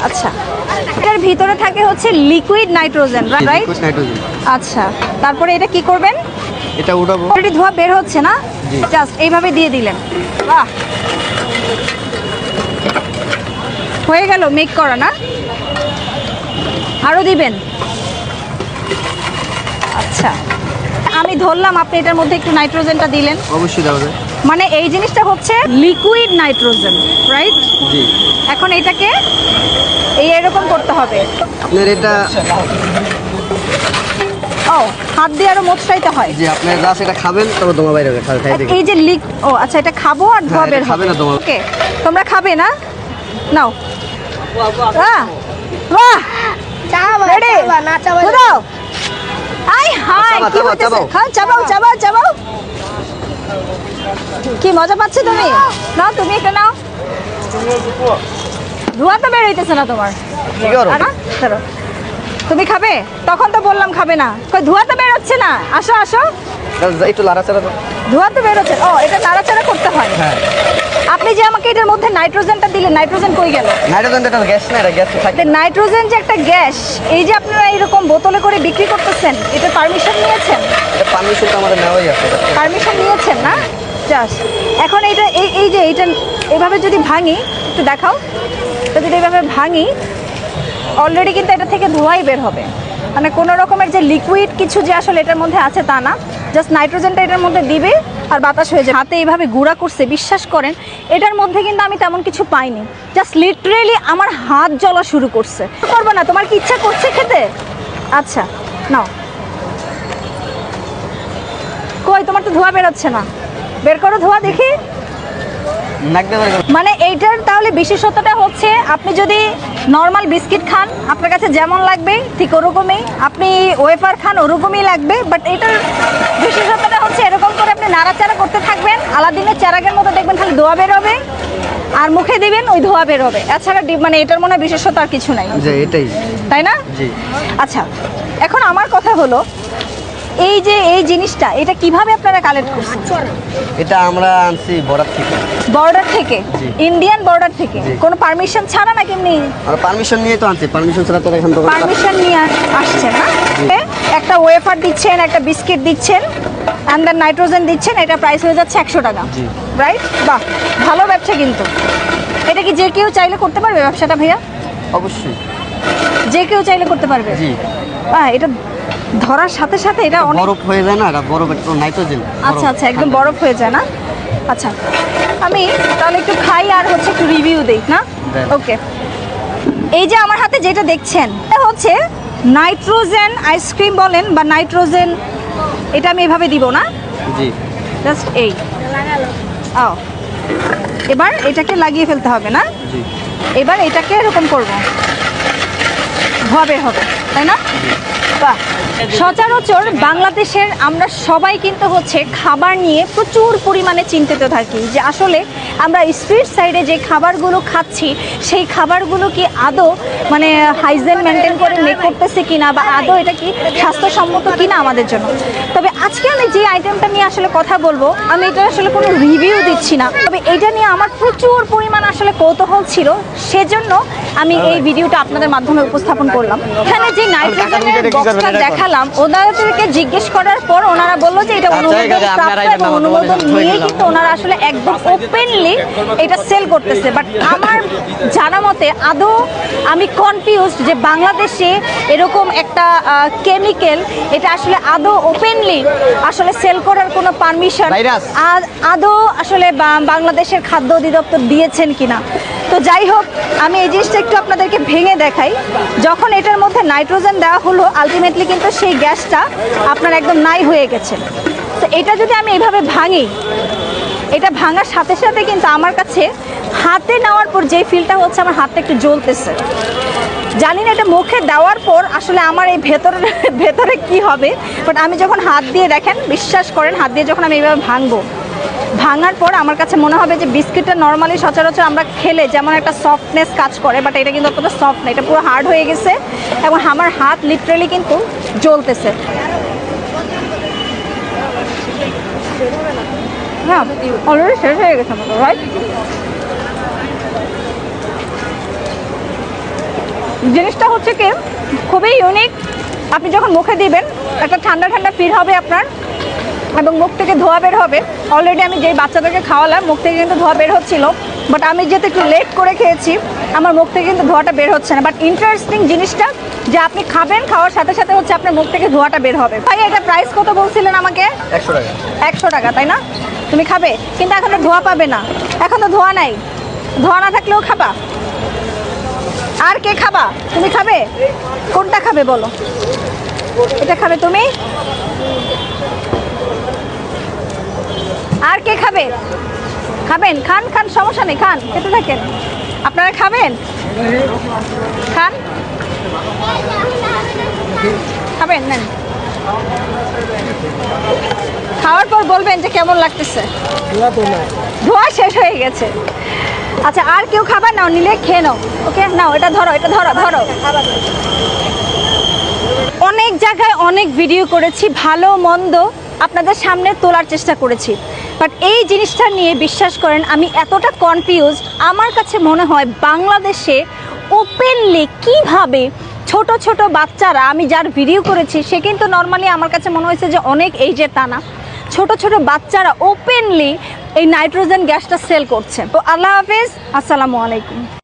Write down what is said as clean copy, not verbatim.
আচ্ছা, এটার ভিতরে থাকে হচ্ছে liquid nitrogen, right? Liquid nitrogen. আচ্ছা, তারপরে এটা কি করবেন? এটা উঠাবো। অলরেডি ধোয়া বের হচ্ছে না, জাস্ট এইভাবে দিয়ে দিলেন। বাহ, হয়ে গেল মেক করা না? আরো দিবেন? আচ্ছা, আমি ধরলাম আপনি এটার মধ্যে একটু নাইট্রোজেনটা দিলেন। অবশ্যই দেওয়া যায়। মানে এই জিনিসটা হচ্ছে লিকুইড নাইট্রোজেন, রাইট? জি। এখন এটাকে এরকম করতে হবে। আপনার এটা ও, হাত দিয়ে আরো মোচড়াইতে হয়। যে আপনি জাস্ট এটা খাবেন তবে দমা বাইরে হবে, খাই দেখে। এই যে ও আচ্ছা, এটা খাবো আর ধোয়া বের হবে। ওকে, তোমরা খাবে না? নাও। বাহ বাহ, রেডি? দাও। হাই হাই, কি হচ্ছে? হ্যাঁ, চাবাও চাবাও চাবাও। কি মজা পাচ্ছ তুমি? নাও, তুমি একটা নাও। ধোয়া তো বের হইতেছে না তোমার। কি করো? ধরো। তুমি খাবে? তখন তো বললাম খাবে না। কই, ধোয়া তো বের হচ্ছে না। আসো আসো, একটু লাড়াচাড়া দাও। ধোয়া তো বের হচ্ছে। ও, এটা নাড়াচাড়া করতে হয়। হ্যাঁ। আপনি যে আমাকে এটার মধ্যে নাইট্রোজেনটা দিলেন, নাইট্রোজেন কই গেল? নাইট্রোজেন এটা গ্যাস না, এটা গ্যাস থাকে। নাইট্রোজেন যে একটা গ্যাস, এই যে আপনারা এরকম বোতলে করে বিক্রি করতেছেন, এটা পারমিশন নিয়েছেন? এটা পারমিশন তো আমাদের নেওয়াই আছে। পারমিশন নিয়েছেন না? জাস্ট এখন এইটা এই যে এইটা এইভাবে যদি ভাঙি, একটু দেখাও। তো যদি এইভাবে ভাঙি, অলরেডি কিন্তু এটা থেকে ধোঁয়াই বের হবে। মানে কোনো রকমের যে লিকুইড কিছু যে আসলে এটার মধ্যে আছে তা না, জাস্ট নাইট্রোজেনটা এটার মধ্যে দিবে আর বাতাস হয়ে যাবে। হাতে এইভাবে গুঁড়া করছে, বিশ্বাস করেন এটার মধ্যে কিন্তু আমি তেমন কিছু পাইনি। জাস্ট লিটারেলি আমার হাত জ্বলা শুরু করছে। করবো না? তোমার কি ইচ্ছা করছে খেতে? আচ্ছা নাও। কই, তোমার তো ধোঁয়া বেরোচ্ছে না। বের করো ধোঁয়া দেখি। মানে এইটার তাহলে বিশেষত্বটা হচ্ছে, আপনি যদি নর্মাল বিস্কিট খান আপনার কাছে যেমন লাগবে ঠিক ওরকমই, আপনি ওয়েফার খান ওরকমই লাগবে, বাট এটার বিশেষত্বটা হচ্ছে এরকম করে আপনি নাড়াচাড়া করতে থাকবেন, আলাদিনের চেরাগের মতো দেখবেন খালি ধোঁয়া বের হবে, আর মুখে দিবেন ওই ধোঁয়া বের হবে। এছাড়া মানে এটার মনে হয় বিশেষত্ব আর কিছু নাই, এটাই, তাই না? আচ্ছা, এখন আমার কথা হলো, এই যে এই জিনিসটা এটা কিভাবে আপনারা কালেক্ট করছেন? এটা আমরা আনছি বর্ডার থেকে। বর্ডার থেকে? ইন্ডিয়ান বর্ডার থেকে? কোনো পারমিশন ছাড়া না কেমনি? আর পারমিশন নিয়ে তো আনছি, পারমিশন ছাড়া তো এখান থেকে। পারমিশন নিয়ে আসছেন না? একটা ওয়েফার দিচ্ছেন, একটা বিস্কিট দিচ্ছেন, অ্যান্ড দেন নাইট্রোজেন দিচ্ছেন, এটা প্রাইস হয়ে যাচ্ছে 100 টাকা, রাইট? বাহ, ভালো ব্যবসা কিন্তু। এটা কি যে কেউ চাইলে করতে পারবে ব্যবসাটা ভাইয়া? অবশ্যই যে কেউ চাইলে করতে পারবে। জি। এটা ধরার সাথে সাথে এটা অনেক বরফ হয়ে যায় না, এটা বরফ, এটা নাইট্রোজেন। আচ্ছা আচ্ছা, একদম বরফ হয়ে যায় না? আচ্ছা, আমি তাহলে একটু খাই আর হচ্ছে একটু রিভিউ দেই না? ওকে, এই যে আমার হাতে যেটা দেখছেন এটা হচ্ছে নাইট্রোজেন আইসক্রিম বলেন বা নাইট্রোজেন, এটা আমি এভাবে দিব না? জি। জাস্ট এই এবার এটাকে লাগিয়ে ফেলতে হবে না? জি। এবার এটাকে এরকম করবো, ধোয়া বের হবে, তাই না? বাহ। সচরাচর বাংলাদেশের আমরা সবাই কিন্তু হচ্ছে খাবার নিয়ে প্রচুর পরিমাণে চিন্তিত থাকি, যে আসলে আমরা স্ট্রিট সাইডে যে খাবারগুলো খাচ্ছি সেই খাবারগুলো কি আদৌ মানে হাইজেন মেনটেন করে মেক করতেছে কিনা, বা আদৌ এটা কি স্বাস্থ্যসম্মত কিনা আমাদের জন্য। তবে আজকে আমি যে আইটেমটা নিয়ে আসলে কথা বলবো, আমি এটা আসলে কোনো রিভিউ দিচ্ছি না, তবে এটা নিয়ে আমার প্রচুর পরিমাণ আসলে কৌতূহল ছিল, সেজন্য আমি এই ভিডিওটা আপনাদের মাধ্যমে উপস্থাপন করলাম। এখানে যে নাইট্রোজেনের বক্সটা দেখালাম, ওনাদেরকে জিজ্ঞেস করার পর ওনারা বললো যে এটা অনুমোদন নিয়ে কিন্তু ওনারা আসলে একদম ওপেনলি এটা সেল করতেছে। বাট আমার জানা মতে আদৌ আমি কনফিউজড যে বাংলাদেশে এরকম একটা কেমিক্যাল এটা আসলে আদৌ ওপেনলি আসলে সেল করার কোনো পারমিশন আদৌ আসলে বাংলাদেশের খাদ্য অধিদপ্তর দিয়েছেন কিনা। তো যাই হোক, আমি এই জিনিসটা একটু আপনাদেরকে ভেঙে দেখাই। যখন এটার মধ্যে নাইট্রোজেন দেওয়া হলো, আলটিমেটলি কিন্তু সেই গ্যাসটা আপনার একদম নাই হয়ে গেছে। তো এটা যদি আমি এইভাবে ভাঙি, এটা ভাঙার সাথে সাথে কিন্তু আমার কাছে হাতে নেওয়ার পর যে ফিলটা হচ্ছে, আমার হাতটা একটু জ্বলতেছে। জানি না এটা মুখে দেওয়ার পর আসলে আমার এই ভেতরে কি হবে, বাট আমি যখন হাত দিয়ে, দেখেন বিশ্বাস করেন, হাত দিয়ে যখন আমি এইভাবে ভাঙবো, ভাঙার পর আমার কাছে মনে হবে যে বিস্কিটটা নর্মালি সচরাচর আমরা খেলে যেমন একটা সফটনেস কাজ করে, বাট এটা কিন্তু অতটা সফট না, এটা পুরো হার্ড হয়ে গেছে এবং আমার হাত লিটারালি কিন্তু জ্বলতেছে। হ্যাঁ, অলরেডি শেষ হয়ে গেছে আমাদের, রাইট? জিনিসটা হচ্ছে কি খুবই ইউনিক। আপনি যখন মুখে দিবেন একটা ঠান্ডা ঠান্ডা ফিল হবে আপনার, এবং মুখ থেকে ধোঁয়া বের হবে। অলরেডি আমি যেই বাচ্চাদেরকে খাওয়ালাম মুখ থেকে কিন্তু ধোঁয়া বের হচ্ছিল, বাট আমি যেহেতু একটু লেট করে খেয়েছি আমার মুখ থেকে কিন্তু ধোঁয়াটা বের হচ্ছে না। বাট ইন্টারেস্টিং জিনিসটা যে আপনি খাবেন, খাওয়ার সাথে সাথে হচ্ছে আপনার মুখ থেকে ধোঁয়াটা বের হবে। ভাই এটা প্রাইস কত বলছিলেন আমাকে? 100 টাকা। 100 টাকা, তাই না? তুমি খাবে, কিন্তু এখন তো ধোঁয়া পাবে না, এখন তো ধোঁয়া নাই। ধোঁয়া না থাকলেও খাবা? আর কে খাবা? তুমি খাবে? কোনটা খাবে বলো? এটা খাবে তুমি? আর কে খাবে? খাবেন? খান খান, সমস্যা নেই, খান, খেতে থাকেন। আপনারা খাবেন? খান, খাবেন, নেন। খাওয়ার পর বলবেন যে কেমন লাগতেছে। ধোয়া শেষ হয়ে গেছে। আচ্ছা, আর কেউ খাবার নাও, নিলে খেয়ে নাও। ওকে, নাও, এটা ধরো, এটা ধরো, ধরো। অনেক জায়গায় অনেক ভিডিও করেছি, ভালো মন্দ আপনাদের সামনে তোলার চেষ্টা করেছি, বাট এই জিনিসটা নিয়ে বিশ্বাস করেন আমি এতটা কনফিউজড। আমার কাছে মনে হয় বাংলাদেশে ওপেনলি কিভাবে ছোট ছোট বাচ্চারা, আমি যার ভিডিও করেছি সে কিন্তু নর্মালি আমার কাছে মনে হয়েছে যে অনেক এইজের, তা না, ছোট ছোট বাচ্চারা ওপেনলি এই নাইট্রোজেন গ্যাসটা সেল করছে। তো আল্লাহ হাফেজ, আসসালামু আলাইকুম।